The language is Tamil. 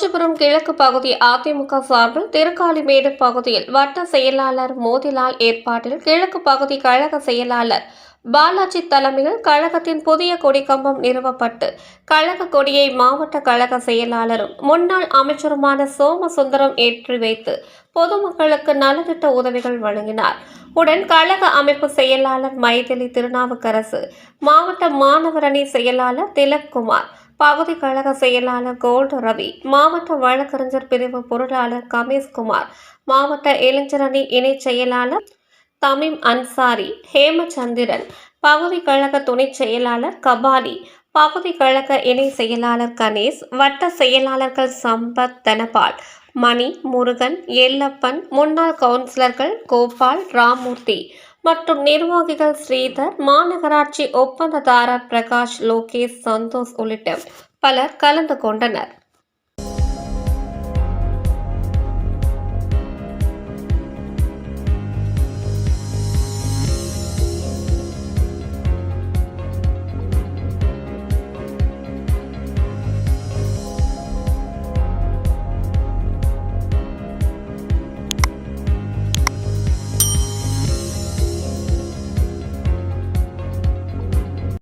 காஞ்சிபுரம் கிழக்கு பகுதி அதிமுக சார்பில் திருக்காலிமேடு பகுதியில் வட்ட செயலாளர் மோதிலால் ஏற்பாட்டில் கிழக்கு பகுதி கழக செயலாளர் பாலாஜி தலைமையில் கழகத்தின் புதிய கொடிக்கம்பம் நிறுவப்பட்டு கழக கொடியை மாவட்ட கழக செயலாளரும் முன்னாள் அமைச்சருமான சோமசுந்தரம் ஏற்றி வைத்து பொதுமக்களுக்கு நலத்திட்ட உதவிகள் வழங்கினார். உடன் கழக அமைப்பு செயலாளர் மைதிலி திருநாவுக்கரசு, மாவட்ட மாணவரணி செயலாளர் திலக்குமார், பகுதி கழக செயலாளர் கோல்டு ரவி, மாவட்ட வழக்கறிஞர் பிரிவு பொருளாளர் கமேஷ்குமார், மாவட்ட இளைஞரணி இணை செயலாளர் தமீம் அன்சாரி, ஹேமச்சந்திரன், பகுதி கழக துணை செயலாளர் கபாலி, பகுதி கழக இணை செயலாளர் கணேஷ், வட்ட செயலாளர்கள் சம்பத், தனபால், மணி, முருகன், எல்லப்பன், முன்னாள் கவுன்சிலர்கள் கோபால், ராமூர்த்தி மற்றும் நிர்வாகிகள் ஸ்ரீதர், மாநகராட்சி ஒப்பந்ததாரர் பிரகாஷ், லோகேஷ், சந்தோஷ் உள்ளிட்ட பலர் கலந்து கொண்டனர்.